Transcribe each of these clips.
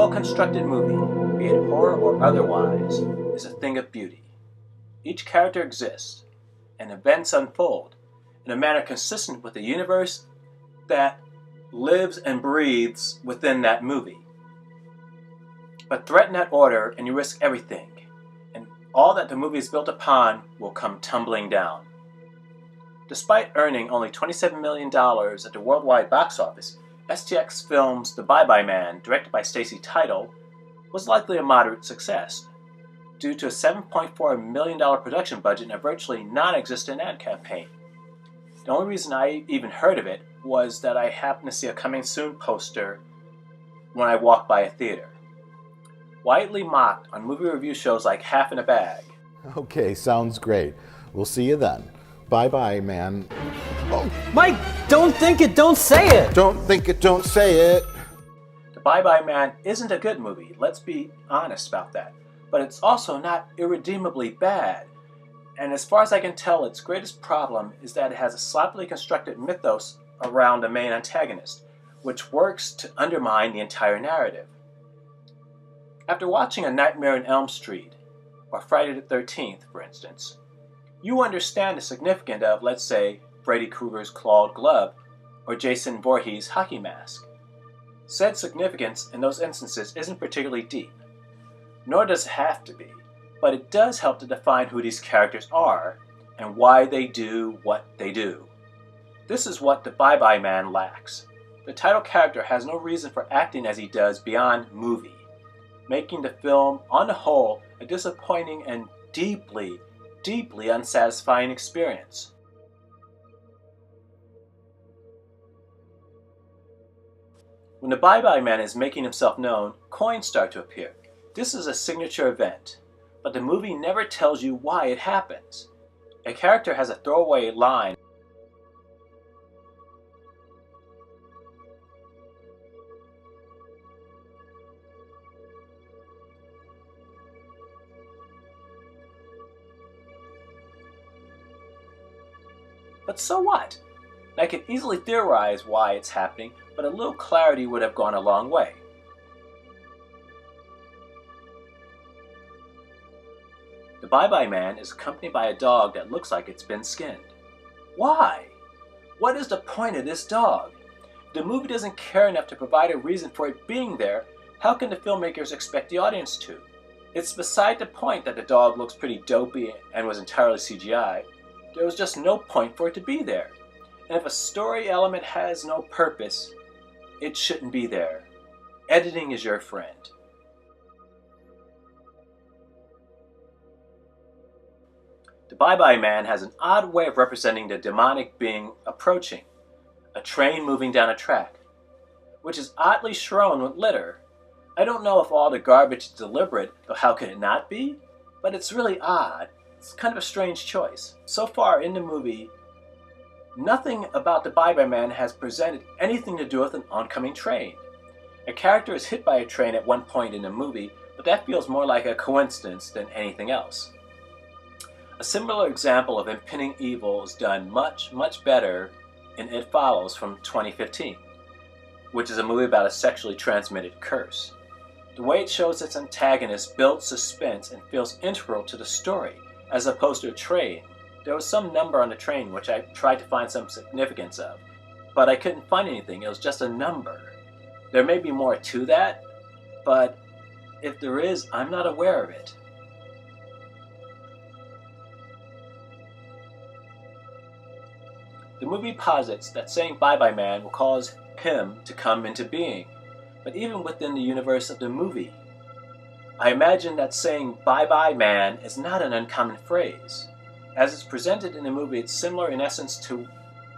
well-constructed movie, be it horror or otherwise, is a thing of beauty. Each character exists, and events unfold in a manner consistent with the universe that lives and breathes within that movie. But threaten that order and you risk everything, and all that the movie is built upon will come tumbling down. Despite earning only $27 million at the worldwide box office, STX Films' The Bye-Bye Man, directed by Stacy Title, was likely a moderate success, due to a $7.4 million production budget and a virtually non-existent ad campaign. The only reason I even heard of it was that I happened to see a coming soon poster when I walked by a theater. Widely mocked on movie review shows like Half in a Bag. Okay, sounds great. We'll see you then. Bye-bye, man. Oh. Mike, don't think it, don't say it! Don't think it, don't say it! The Bye-Bye Man isn't a good movie, let's be honest about that. But it's also not irredeemably bad. And as far as I can tell, its greatest problem is that it has a sloppily constructed mythos around the main antagonist, which works to undermine the entire narrative. After watching A Nightmare on Elm Street, or Friday the 13th, for instance, you understand the significance of, let's say, Freddy Krueger's clawed glove or Jason Voorhees' hockey mask. Said significance in those instances isn't particularly deep, nor does it have to be, but it does help to define who these characters are and why they do what they do. This is what The Bye-Bye Man lacks. The title character has no reason for acting as he does beyond movie, making the film, on the whole, a disappointing and deeply unsatisfying experience. When the Bye-Bye Man is making himself known, coins start to appear. This is a signature event, but the movie never tells you why it happens. A character has a throwaway line. But so what? I could easily theorize why it's happening, but a little clarity would have gone a long way. The Bye-Bye Man is accompanied by a dog that looks like it's been skinned. Why? What is the point of this dog? If the movie doesn't care enough to provide a reason for it being there, how can the filmmakers expect the audience to? It's beside the point that the dog looks pretty dopey and was entirely CGI. There was just no point for it to be there. And if a story element has no purpose, it shouldn't be there. Editing is your friend. The Bye-Bye Man has an odd way of representing the demonic being approaching, a train moving down a track, which is oddly strewn with litter. I don't know if all the garbage is deliberate, though how could it not be? But it's really odd. It's kind of a strange choice. So far in the movie, nothing about the Bye-Bye Man has presented anything to do with an oncoming train. A character is hit by a train at one point in the movie, but that feels more like a coincidence than anything else. A similar example of impending evil is done much better in It Follows from 2015, which is a movie about a sexually transmitted curse. The way it shows its antagonist builds suspense and feels integral to the story, as opposed to a train. There was some number on the train which I tried to find some significance of, but I couldn't find anything. It was just a number. There may be more to that, but if there is, I'm not aware of it. The movie posits that saying Bye-Bye Man will cause him to come into being, but even within the universe of the movie, I imagine that saying Bye-Bye Man is not an uncommon phrase. As it's presented in the movie, it's similar in essence to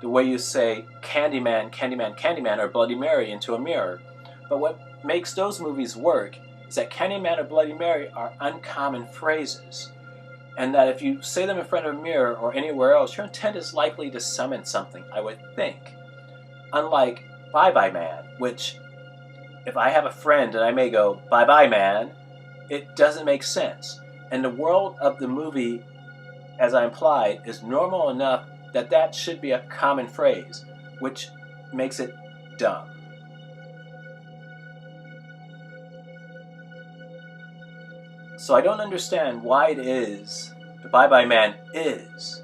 the way you say Candyman, Candyman, Candyman, or Bloody Mary into a mirror. But what makes those movies work is that Candyman or Bloody Mary are uncommon phrases, and that if you say them in front of a mirror or anywhere else, your intent is likely to summon something, I would think. Unlike Bye-Bye Man, which, if I have a friend and I may go, Bye-Bye Man, it doesn't make sense. And the world of the movie, as I implied, is normal enough that that should be a common phrase, which makes it dumb. So I don't understand why it is the Bye Bye Man is.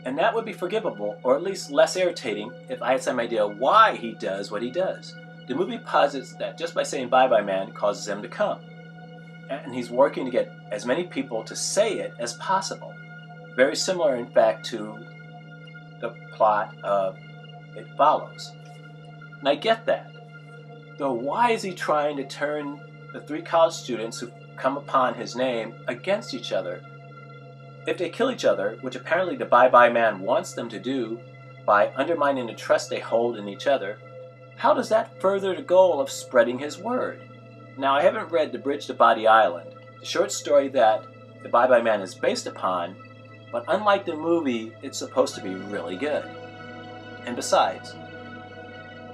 And that would be forgivable, or at least less irritating, if I had some idea why he does what he does. The movie posits that just by saying Bye Bye Man causes him to come. And he's working to get as many people to say it as possible. Very similar, in fact, to the plot of It Follows. And I get that. Though why is he trying to turn the 3 college students who come upon his name against each other? If they kill each other, which apparently the Bye Bye Man wants them to do by undermining the trust they hold in each other, how does that further the goal of spreading his word? Now, I haven't read The Bridge to Body Island, the short story that the Bye Bye Man is based upon, but unlike the movie, it's supposed to be really good. And besides,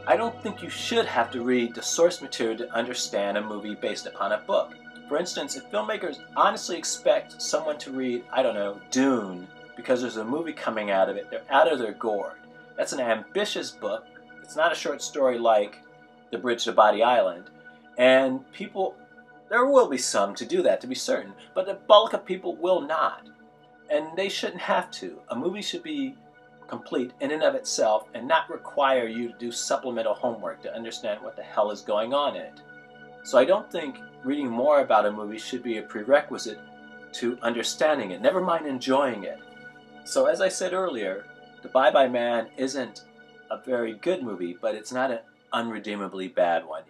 I don't think you should have to read the source material to understand a movie based upon a book. For instance, if filmmakers honestly expect someone to read, I don't know, Dune, because there's a movie coming out of it, they're out of their gourd. That's an ambitious book. It's not a short story like The Bridge to Body Island. And people, there will be some to do that, to be certain, but the bulk of people will not. And they shouldn't have to. A movie should be complete in and of itself and not require you to do supplemental homework to understand what the hell is going on in it. So I don't think reading more about a movie should be a prerequisite to understanding it, never mind enjoying it. So as I said earlier, The Bye Bye Man isn't a very good movie, but it's not an unredeemably bad one